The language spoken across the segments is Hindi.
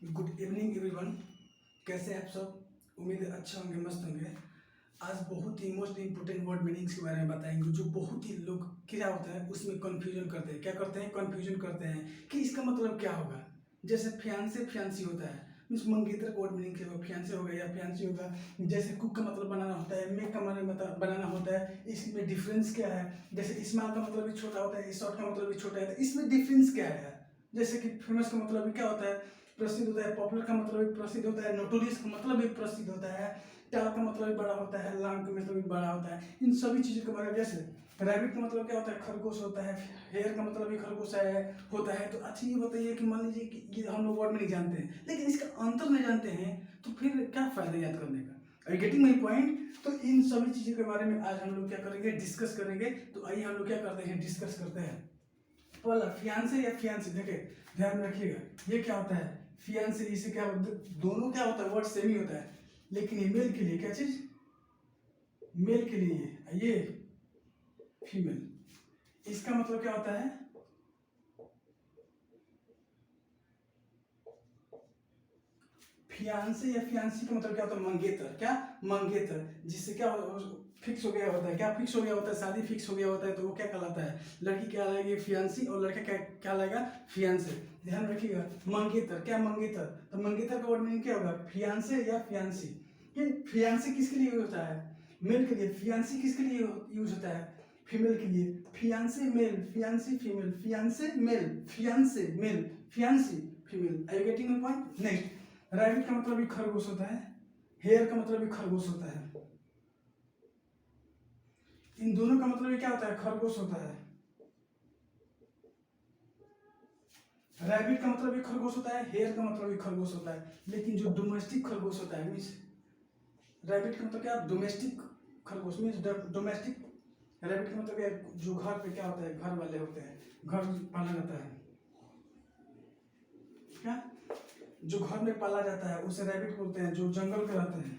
Good evening everyone. कैसे हैं आप सब? उम्मीद है अच्छे होंगे, मस्त होंगे। आज बहुत ही मोस्ट इम्पोर्टेंट वर्ड मीनिंग्स के बारे में बताएंगे जो बहुत ही लोग क्या होता है उसमें कंफ्यूजन करते हैं। क्या करते हैं? कंफ्यूजन करते हैं कि इसका मतलब क्या होगा। जैसे फियांसे फियांसी होता है, मीन्स मंगेतर का वर्ड मीनिंग क्या होगा? फियांसे होगा या फियांसी होगा। जैसे कुक का मतलब बनाना होता है, मेक का मतलब बनाना होता है, इसमें डिफरेंस क्या है? जैसे स्मॉल का मतलब भी छोटा होता है, शॉर्ट का मतलब भी छोटा है, तो इसमें डिफरेंस क्या है? जैसे कि फेमस का मतलब भी क्या होता है? प्रसिद्ध होता है। पॉपुलर का मतलब भी प्रसिद्ध होता है। नोटोरियस का मतलब भी प्रसिद्ध होता है। टाल का मतलब भी बड़ा होता है। लांग का मतलब भी बड़ा होता है। इन सभी चीज़ों के बारे में, जैसे रैबिट का मतलब क्या होता है? खरगोश होता है। हेयर का मतलब भी खरगोश है होता है। तो अच्छा ये बताइए कि मान लीजिए कि ये हम लोग वर्ड में नहीं जानते हैं, लेकिन इसका अंतर नहीं जानते हैं, तो फिर क्या फायदा याद करने का? Are you getting my point? तो इन सभी चीज़ों के बारे में आज हम लोग क्या करेंगे? डिस्कस करेंगे। तो आइए हम लोग क्या करते हैं? डिस्कस करते हैं। पहला फियांसे या फियांसी, देखिए ध्यान में रखिएगा ये क्या होता है? फियांसे, इसे क्या दोनों क्या होता है? वर्ड सेम ही होता है, लेकिन ये मेल के लिए क्या चीज? मेल के लिए ये फीमेल। इसका मतलब क्या होता है? फियांसे या फियांसी का मतलब क्या होता है? मंगेतर। क्या? मंगेतर। जिससे क्या फिक्स हो गया होता है। क्या फिक्स हो गया होता है? शादी फिक्स हो गया होता है, तो वो क्या कहलाता है? लड़की क्या लाएगी? फियांसी, और लड़का क्या लाएगा? फियांसे। ध्यान रखिएगा। मंगेतर, क्या मंगेतर? तो मंगेतर का वर्ड मीनिंग क्या होगा? फियांसे या फियांसी। ये फियांसे किसके लिए यूज होता है? मेल के लिए। फियांसी किसके लिए यूज होता है? फीमेल के लिए। Fiance male, fiancee female, fiance male, fiance male, fiancee female. Are you getting my point? Next, rabbit का मतलब भी खरगोश होता है। हेयर का मतलब भी खरगोश होता है। इन दोनों का मतलब भी क्या होता है? खरगोश होता है। रैबिट का मतलब भी खरगोश होता है, हेयर का मतलब भी खरगोश होता है, लेकिन जो डोमेस्टिक खरगोश होता है, मीन्स रैबिट का मतलब क्या? डोमेस्टिक खरगोश, मीन्स डोमेस्टिक। रैबिट का मतलब क्या? जो घर पे क्या होता है? घर वाले होते हैं, घर पाला जाता है। क्या? जो घर में पाला जाता है उसे रैबिट बोलते हैं। जो जंगल में रहते हैं,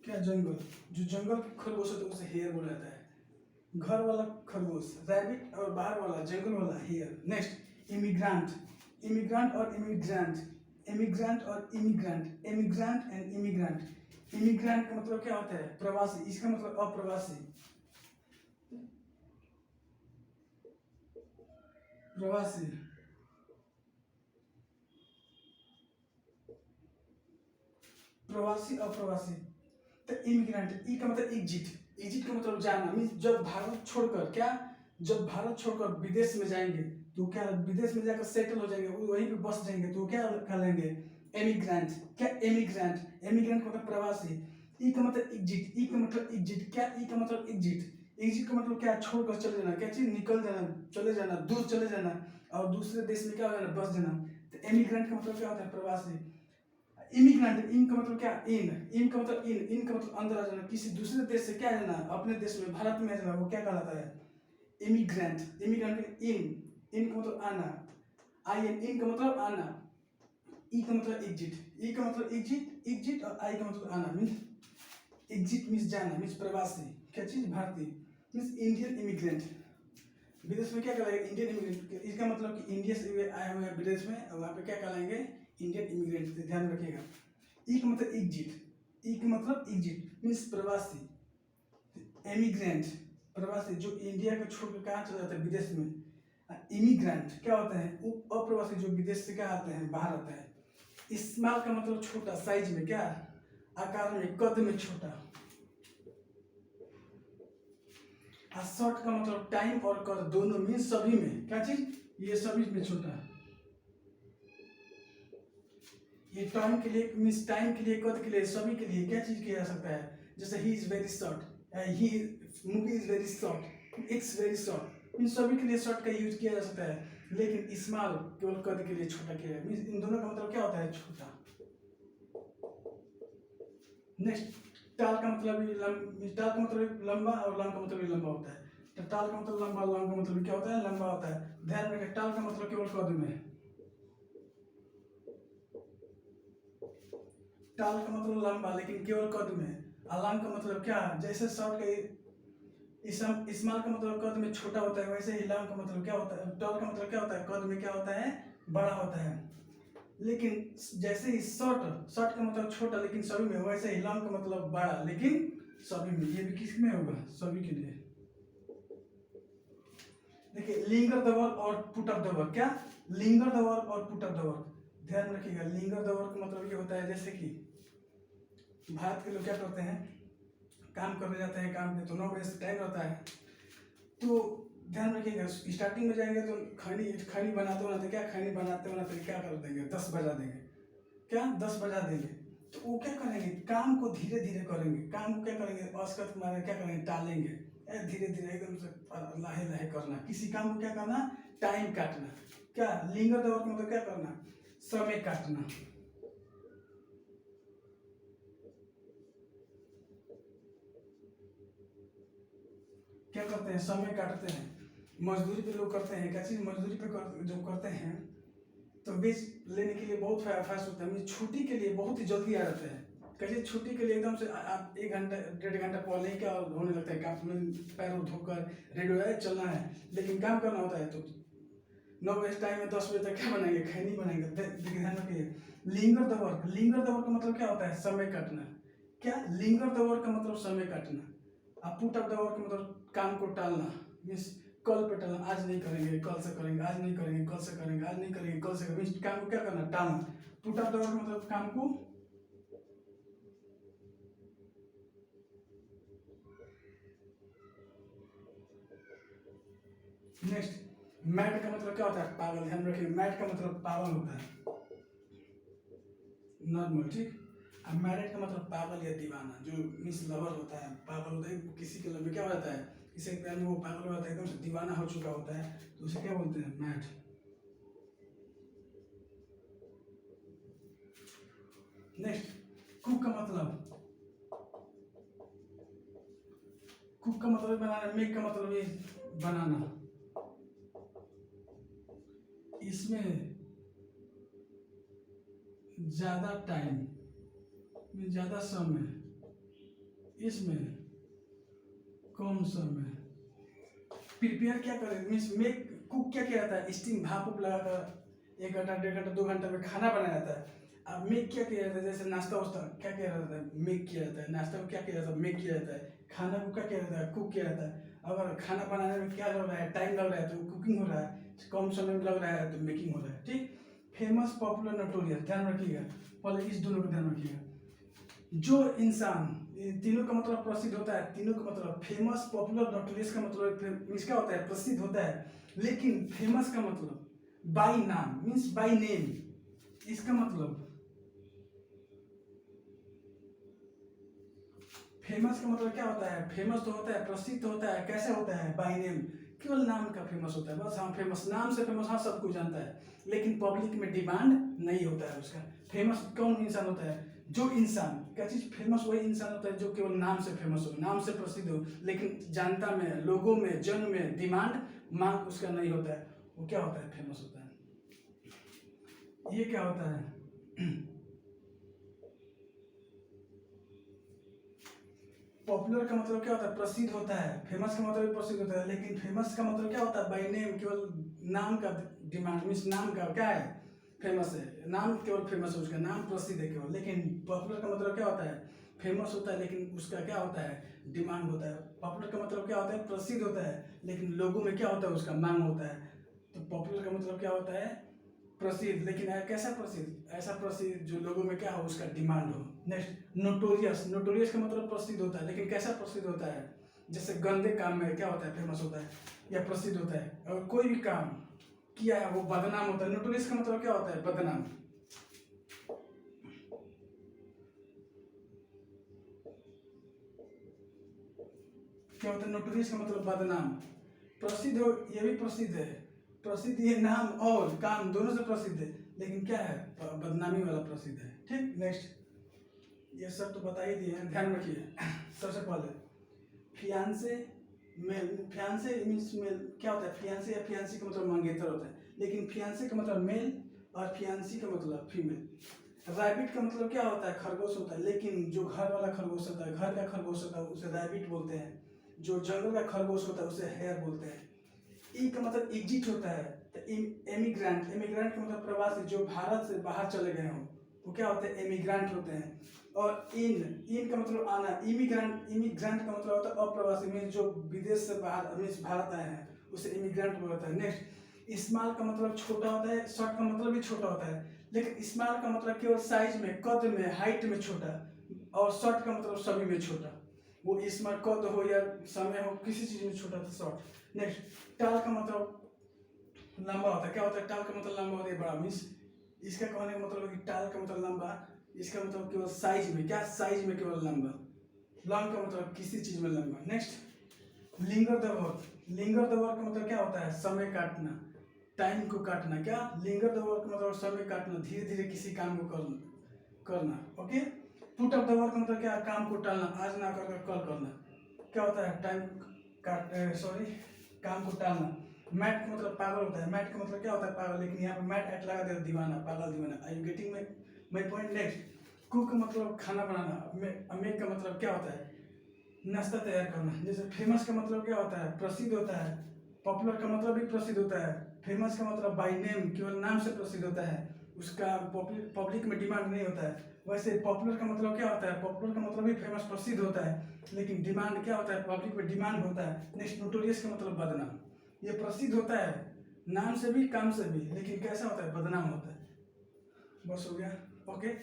क्या? जंगल। जो जंगल के खरगोश होते हैं उसे हेयर बोला जाता है। घर वाला खरगोश रैबिट, और बाहर वाला जंगल वाला हेयर। नेक्स्ट, इमिग्रांट। इमिग्रांट और इमिग्रेंट। इमिग्रांट और इमिग्रेंट। इमिग्रांट एंड इमिग्रांट। इमिग्रांट का मतलब क्या होता है? प्रवासी। इसका मतलब अप्रवासी। प्रवासी, प्रवासी अप्रवासी। तो इमिग्रेंट, ई का मतलब एग्जिट। एग्जिट का मतलब जाना, मीन्स जब भारत छोड़कर क्या? जब भारत छोड़कर विदेश में जाएंगे, तो क्या विदेश में जाकर सेटल हो जाएंगे, वहीं पे बस जाएंगे, तो क्या कहलाएंगे? एमिग्रेंट। क्या? एमिग्रेंट। एमिग्रेंट का मतलब प्रवासी। ई का मतलब एग्जिट। ई का मतलब एग्जिट। क्या? ई का मतलब एग्जिट। एग्जिट का मतलब क्या? छोड़कर चले जाना। क्या चीज? निकल जाना, चले जाना, दूर चले जाना, और दूसरे देश में क्या हो जाना? बस जाना। तो एमिग्रेंट का मतलब क्या होता है? प्रवासी। इमिग्रेंट, इन का मतलब क्या? इन का मतलब इन का मतलब अंदर आ जाना, किसी दूसरे देश से क्या जाना? अपने देश में, भारत में आ जाना, वो क्या कहलाता है? इमिग्रेंट। इमिग्रेंट इन का मतलब आना। आई एन, इन का मतलब आना। ई का मतलब एग्जिट। ई का मतलब एग्जिट, एग्जिट, और आई का मतलब आना, मीन्स एग्जिट मीन्स जाना, मीन्स प्रवासी। क्या चीज? भारतीय, मीन्स इंडियन इमिग्रेंट। विदेश में क्या कहलाएगा? Indian immigrant. इसका मतलब कि इंडिया से आए हुए हैं विदेश में, और वहाँ पे क्या कहलाएंगे? Indian immigrant. ध्यान रखिएगा। ई का मतलब एग्जिट। ई का मतलब एग्जिट मीन्स प्रवासी। एमिग्रेंट, प्रवासी, जो इंडिया को छोड़कर कहाँ चला जाता है? विदेश में। इमिग्रेंट क्या होता है? अप्रवासी, जो विदेश से क्या आते हैं? बाहर आते हैं। स्मॉल का मतलब छोटा, साइज में, क्या? आकार में, कद में छोटा। और शॉर्ट का मतलब टाइम और कद दोनों, मीन्स सभी में। क्या चीज? ये सभी में छोटा। ये टाइम के लिए, मीन्स टाइम के लिए, कद के लिए, सभी के लिए क्या चीज किया जा सकता है? जैसे he is very short, he movie is very short, it's very short, इन सभी के लिए शॉर्ट का यूज किया जा सकता है, लेकिन स्मॉल केवल कद के लिए छोटा किया है। मीन्स इन दोनों का मतलब क्या होता है? छोटा। नेक्स्ट, टाल का मतलब टाल का मतलब लंबा, और लंग का मतलब भी लंबा होता है। तो टाल का मतलब लंबा, लंग का मतलब क्या होता है? लंबा होता है। ध्यान रखें, टाल का मतलब केवल कद में। टाल का मतलब लंबा, लेकिन केवल कद में। और लंग का मतलब क्या? जैसे शॉर्ट का स्मॉल का मतलब कद में छोटा होता है, वैसे ही लॉन्ग का मतलब क्या होता है, टॉल का मतलब क्या होता है, कद में क्या होता है, बड़ा होता है। लेकिन जैसे ही शॉर्ट, शॉर्ट का मतलब छोटा लेकिन सभी में, वैसे ही लॉन्ग का मतलब बड़ा लेकिन सभी में। ये भी किस में होगा, सभी के लिए। देखिए लिंगर द वर्ब और पुट अप द वर्ब, क्या लिंगर द वर्ब और पुट अप द वर्ब, ध्यान रखिएगा। लिंगर द वर्ब का मतलब ये होता है जैसे कि भारत के लोग क्या करते हैं, काम करने जाते हैं, काम पे तो 9 बजे से टाइम रहता है, तो ध्यान रखिएगा स्टार्टिंग में जाएंगे तो खैनी बनाते बनाते क्या, खैनी बनाते बनाते क्या कर देंगे, 10 बजा देंगे, क्या 10 बजा देंगे। तो वो क्या करेंगे, काम को धीरे धीरे करेंगे, काम को क्या करेंगे, असकत मारे क्या करेंगे, टालेंगे, धीरे धीरे एकदम से लाहे लाहे करना, किसी काम को क्या करना, टाइम काटना। क्या लिंगर दौर का मतलब क्या करना, समय काटना। क्या करते हैं, समय काटते हैं। मजदूरी पे लोग करते हैं, क्या चीज मजदूरी पे जो करते हैं तो बीज लेने के लिए बहुत फास्ट होता है, छुट्टी के लिए बहुत ही जल्दी आ जाते हैं। कैसे छुट्टी के लिए एकदम से आप 1 घंटा 1.5 घंटा पहले ही क्या होने लगता है, काम में पैर धोकर रेडी हो जाए, चलना है, लेकिन काम करना होता है तो 9 बजे टाइम में 10 बजे तक क्या बनाएंगे, खैनी बनाएंगे। देखिए ध्यान रखिए, linger the work, linger the work का मतलब क्या होता है, समय काटना। क्या लिंगर द वर्क का मतलब समय काटना। अब पुट अप द वर्क का मतलब काम को टालना, मीन्स कल पे टालना, आज नहीं करेंगे कल से करेंगे, आज नहीं करेंगे कल से करेंगे, आज नहीं करेंगे कल से करेंगे, मीन्स काम को क्या करना, टालना। पुट अप द वर्क मतलब काम को नेक्स्ट। मैड का मतलब क्या होता है, पागल, ध्यान रखिए, मैड का मतलब पागल होता है, नॉर्मल, ठीक। अब मैरिड का मतलब पागल या दीवाना, जो मिस लवर होता है, पागल होता है, किसी के लव में क्या हो जाता है, किसी के प्यार में वो पागल हो जाता है, एकदम से दीवाना हो चुका होता है, तो उसे क्या बोलते हैं, मैड। नेक्स्ट, कुक का मतलब, कुक का मतलब बनाना, मेक का मतलब ये बनाना। इसमें ज्यादा टाइम, ज्यादा समय, इसमें कम समय। प्रिपेयर क्या करें, मीन्स मेक, कुक क्या किया जाता है, स्टीम भाप उप लगाकर 1 घंटा 1.5 घंटा 2 घंटा में खाना बनाया जाता है। अब मेक क्या किया जाता है, जैसे नाश्ता वास्ता क्या किया जाता है, मेक किया जाता है, नाश्ता को क्या किया जाता है, मेक किया जाता है, खाना को क्या किया जाता है, कुक किया जाता है। अगर खाना बनाने में क्या लग रहा है, टाइम लग रहा है तो कुकिंग हो रहा है, कम समय में लग रहा है तो मेकिंग हो रहा है, ठीक। फेमस, पॉपुलर, नोटोरियस, ध्यान रखिएगा, पहले इस दोनों को ध्यान रखिएगा। जो इंसान, तीनों का मतलब प्रसिद्ध होता है, तीनों का मतलब फेमस, पॉपुलर, नोटोरियस का मतलब मीन्स क्या होता है, प्रसिद्ध होता है। लेकिन फेमस का मतलब बाई नाम, मीन्स बाई नेम, इसका मतलब फेमस का मतलब क्या होता है, फेमस तो होता है, प्रसिद्ध तो होता है, कैसे होता है, बाई नेम, केवल नाम का फेमस होता है, बस हाँ फेमस, नाम से फेमस, हाँ सब कुछ जानता है, लेकिन पब्लिक में डिमांड नहीं होता है उसका। फेमस कौन इंसान होता है, जो इंसान, क्या चीज फेमस, वही इंसान होता है जो केवल नाम से फेमस हो, नाम से प्रसिद्ध हो, लेकिन जनता में, लोगों में, जन में डिमांड, मांग उसका नहीं होता है, वो क्या होता है, फेमस होता है। ये क्या होता है, पॉपुलर का मतलब क्या होता है, प्रसिद्ध होता है, फेमस का मतलब भी प्रसिद्ध होता है, लेकिन फेमस का मतलब क्या होता है, बाय नेम, केवल नाम का डिमांड, मीन्स नाम का क्या है, फेमस है, नाम केवल फेमस है, उसका नाम प्रसिद्ध है केवल। लेकिन पॉपुलर का मतलब क्या होता है, फेमस होता है लेकिन उसका क्या होता है, डिमांड होता है। पॉपुलर का मतलब क्या होता है, प्रसिद्ध होता है लेकिन लोगों में क्या होता है, उसका मांग होता है। तो पॉपुलर का मतलब क्या होता है, प्रसिद्ध, लेकिन कैसा प्रसिद्ध, ऐसा प्रसिद्ध जो लोगों में क्या हो, उसका डिमांड हो। नेक्स्ट, नोटोरियस, नोटोरियस का मतलब प्रसिद्ध होता है, लेकिन कैसा प्रसिद्ध होता है, जैसे गंदे काम में क्या होता है, फेमस होता है या प्रसिद्ध होता है, और कोई भी काम किया है वो बदनाम होता है। नोटोरियस का मतलब क्या होता है, बदनाम। क्या होता है, नोटोरियस का मतलब बदनाम। प्रसिद्ध हो, ये भी प्रसिद्ध है, प्रसिद्ध ये नाम और काम दोनों से प्रसिद्ध है, लेकिन क्या है, बदनामी वाला प्रसिद्ध है, ठीक। नेक्स्ट, ये सब तो बता ही दिए हैं, ध्यान रखिए। सबसे पहले fiance, male, fiance means male, क्या होता है, फियांसे या फियांसी का मतलब मंगेतर होता है, लेकिन फियांसे का मतलब मेल और फियांसी का मतलब फीमेल। रैबिट का मतलब क्या होता है, खरगोश होता है, लेकिन जो घर वाला खरगोश होता है, घर का खरगोश होता है, उसे रैबिट बोलते हैं। जो जंगल का खरगोश होता है उसे हेयर बोलते हैं। ई का मतलब एग्जिट होता है, तो एमिग्रेंट, एमिग्रेंट का मतलब प्रवासी, जो भारत से बाहर चले गए हों वो क्या होते हैं, एमिग्रेंट होते हैं। और इन का मतलब आना, इमिग्रेंट, इमिग्रेंट का मतलब होता है अप्रवासी, मीन जो विदेश से बाहर मीन भारत आए हैं उसे इमिग्रेंट बोलता है। नेक्स्ट, स्मॉल का मतलब छोटा होता है, शॉर्ट का मतलब भी छोटा होता है, लेकिन स्मॉल का मतलब केवल साइज में, कद में, हाइट में छोटा, और शॉर्ट का मतलब सभी में छोटा। वो स्मॉल कद हो या समय हो, किसी चीज में छोटा तो शॉर्ट। नेक्स्ट, टाल का मतलब लंबा होता है। क्या होता है टाल का मतलब लंबा होता है, बड़ा मीन्स इसका कहने का मतलब है कि टाल का मतलब लंबा, इसका मतलब केवल साइज में, क्या साइज में केवल लंबा। लॉन्ग का मतलब किसी चीज में लंबा। Next, linger the work, linger the work का मतलब क्या होता है, समय काटना, टाइम को काटना। क्या लिंगर द वर्क का मतलब समय काटना, धीरे धीरे किसी काम को करना। Okay, put up the work का मतलब क्या, काम को टालना, आज ना कर कल करना। क्या होता है टाइम काट, सॉरी, काम को टालना। मैट का मतलब पागल होता है, मैट का मतलब क्या होता है, पागल, लेकिन यहाँ पे मैट एट लगा देगा, दीवाना, पागल दीवाना। I you getting my point. Next, cook का मतलब खाना बनाना, मेक का मतलब क्या होता है, नाश्ता तैयार करना। जैसे फेमस का मतलब क्या होता है, प्रसिद्ध होता है। पॉपुलर का मतलब भी प्रसिद्ध होता है। फेमस का मतलब बाय नेम, केवल नाम से प्रसिद्ध होता है, उसका पब्लिक में डिमांड नहीं होता है। वैसे पॉपुलर का मतलब क्या होता है, पॉपुलर का मतलब भी फेमस प्रसिद्ध होता है, लेकिन डिमांड क्या होता है, पब्लिक में डिमांड होता है। नेक्स्ट, नोटोरियस का मतलब बदनाम, ये प्रसिद्ध होता है नाम से भी काम से भी, लेकिन कैसा होता है, बदनाम होता है। बस हो गया। Okay,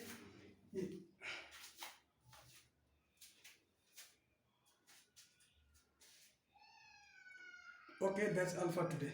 okay, that's all for today.